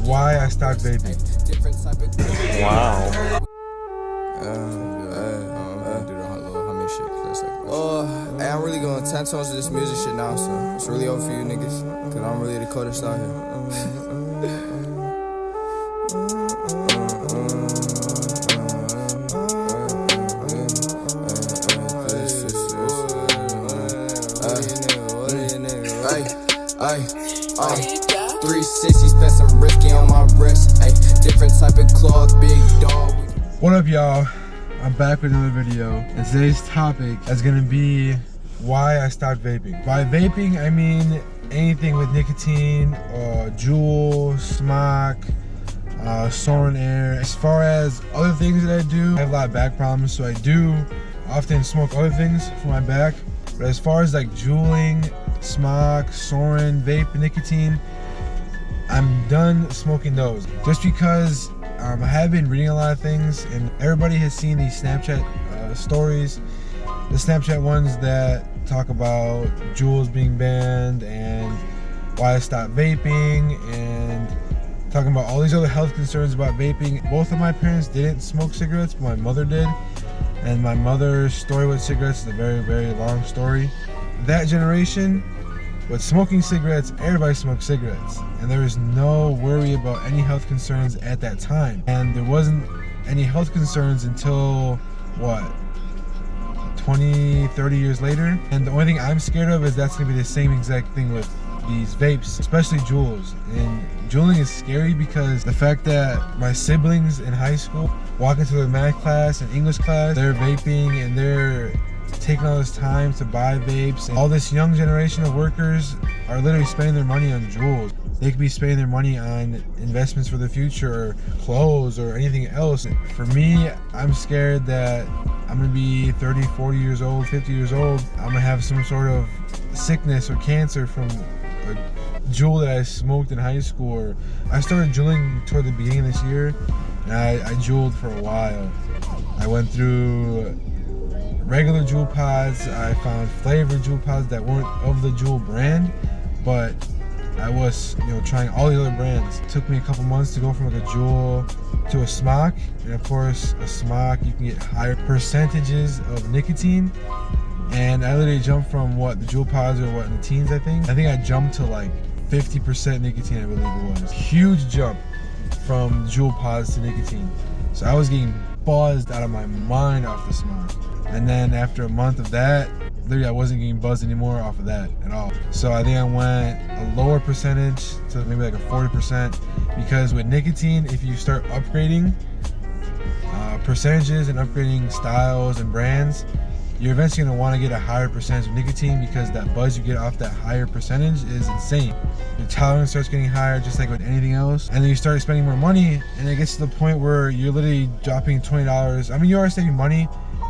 why I stopped vaping. Wow. Hey, I'm really going 10 tones of this music shit now, so it's really over for you niggas, cause I'm really the coldest out here. Ay, 360, spent some risky on my wrist. Ay, different type of cloth, big dog. What up, y'all? I'm back with another video, and today's topic is gonna be why I stopped vaping. By vaping, I mean anything with nicotine, Juul, smock, Soren air. As far as other things that I do, I have a lot of back problems, so I do often smoke other things for my back. But as far as like juuling, smock, Soren, vape, nicotine, I'm done smoking those. Just because I have been reading a lot of things, and everybody has seen these Snapchat stories, the Snapchat ones that talk about Juuls being banned and why I stopped vaping, and talking about all these other health concerns about vaping. Both of my parents didn't smoke cigarettes, but my mother did, and my mother's story with cigarettes is a very, very long story. That generation, with smoking cigarettes, everybody smoked cigarettes, and there was no worry about any health concerns at that time. And there wasn't any health concerns until, what, 20, 30 years later? And the only thing I'm scared of is that's gonna be the same exact thing with these vapes, especially Juuls. And juuling is scary because the fact that my siblings in high school walk into their math class and English class, they're vaping and they're taking all this time to buy vapes, and all this young generation of workers are literally spending their money on Juuls. They could be spending their money on investments for the future, or clothes, or anything else. For me, I'm scared that I'm gonna be 30, 40 years old, 50 years old. I'm gonna have some sort of sickness or cancer from a Juul that I smoked in high school. Or I started juuling toward the beginning of this year, and I juuled for a while. I went through regular Juul pods. I found flavored Juul pods that weren't of the Juul brand, but I was, trying all the other brands. It took me a couple months to go from like a Juul to a smock, and of course a smock you can get higher percentages of nicotine. And I literally jumped from what the Juul pods are, what, in the teens, I think I jumped to like 50% nicotine, I believe it was. Huge jump from Juul pods to nicotine. So I was getting buzzed out of my mind off the smock. And then after a month of that, literally I wasn't getting buzzed anymore off of that at all. So I think I went a lower percentage to maybe like a 40%, because with nicotine, if you start upgrading percentages and upgrading styles and brands, you're eventually going to want to get a higher percentage of nicotine, because that buzz you get off that higher percentage is insane. Your tolerance starts getting higher, just like with anything else. And then you start spending more money, and it gets to the point where you're literally dropping $20. I mean, you are saving money,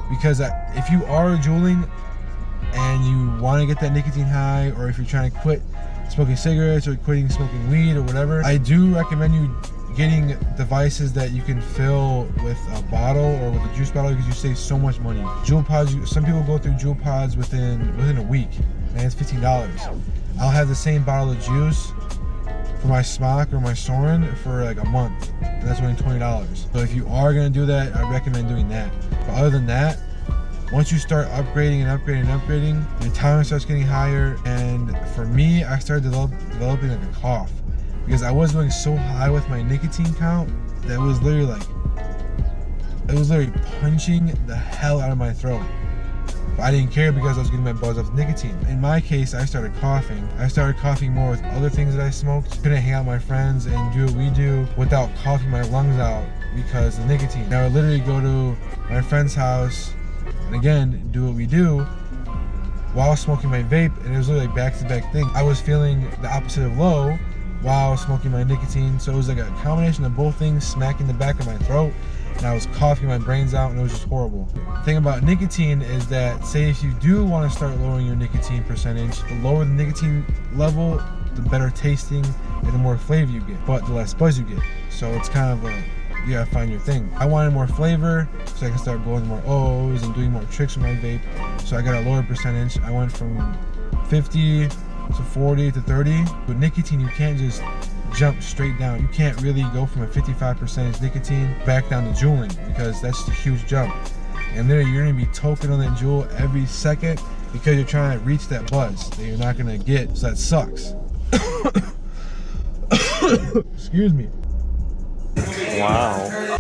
because if you are juuling and you want to get that nicotine high, or if you're trying to quit smoking cigarettes or quitting smoking weed or whatever, I do recommend you getting devices that you can fill with a bottle or with a juice bottle, because you save so much money. Juul pods, some people go through Juul pods within a week, and it's $15. I'll have the same bottle of juice for my smock or my Soren for like a month, and that's only $20. So if you are gonna do that, I recommend doing that. But other than that, once you start upgrading and upgrading and upgrading, your tolerance starts getting higher. And for me, I started developing like a cough, because I was going so high with my nicotine count that it was literally punching the hell out of my throat. But I didn't care, because I was getting my buzz off nicotine. In my case, I started coughing. I started coughing more with other things that I smoked. Couldn't hang out with my friends and do what we do without coughing my lungs out because of nicotine. I would literally go to my friend's house and again do what we do while smoking my vape, and it was literally like back-to-back thing. I was feeling the opposite of low while smoking my nicotine, so it was like a combination of both things smacking the back of my throat, and I was coughing my brains out, and it was just horrible. The thing about nicotine is that, say if you do want to start lowering your nicotine percentage, the lower the nicotine level, the better tasting and the more flavor you get, but the less buzz you get. So it's kind of a, you gotta find your thing. I wanted more flavor, so I can start blowing more O's and doing more tricks with my vape. So I got a lower percentage. I went from 50 to 40 to 30. With nicotine, you can't just jump straight down. You can't really go from a 55% nicotine back down to juuling, because that's just a huge jump. And then you're gonna be toking on that Juul every second because you're trying to reach that buzz that you're not gonna get, so that sucks. Excuse me. Wow.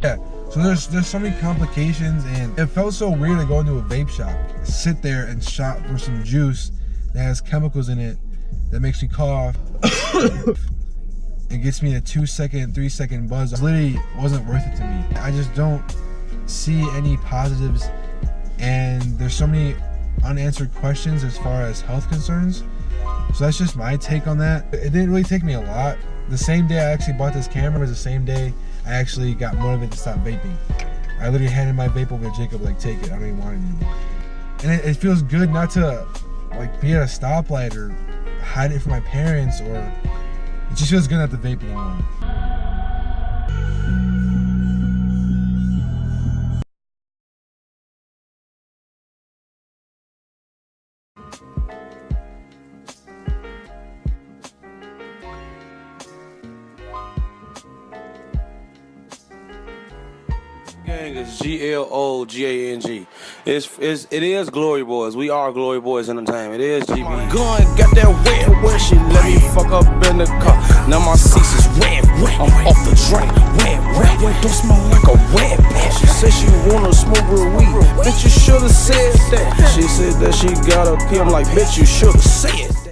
Yeah, so there's so many complications, and it felt so weird to go into a vape shop, sit there and shop for some juice that has chemicals in it that makes me cough. It gets me a 2-second, 3-second buzz. It literally wasn't worth it to me. I just don't see any positives, and there's so many unanswered questions as far as health concerns. So that's just my take on that. It didn't really take me a lot. The same day I actually bought this camera was the same day I actually got motivated to stop vaping. I literally handed my vape over to Jacob, like, take it, I don't even want it anymore. And it feels good not to like be at a stoplight or hide it from my parents, or it just feels good not to vape anymore. Gang is GLOGANG. It is Glory Boys. We are Glory Boys Entertainment. It is GB. Gun got that wet, wet. She let me fuck up in the car. Now my seats is wet, wet. I'm off the drink, wet, wet. Don't smell like a wet bitch. She said she wanna smoke real weed. Bitch, you should've said that. She said that she got a pee. I'm like, bitch, you should've said that.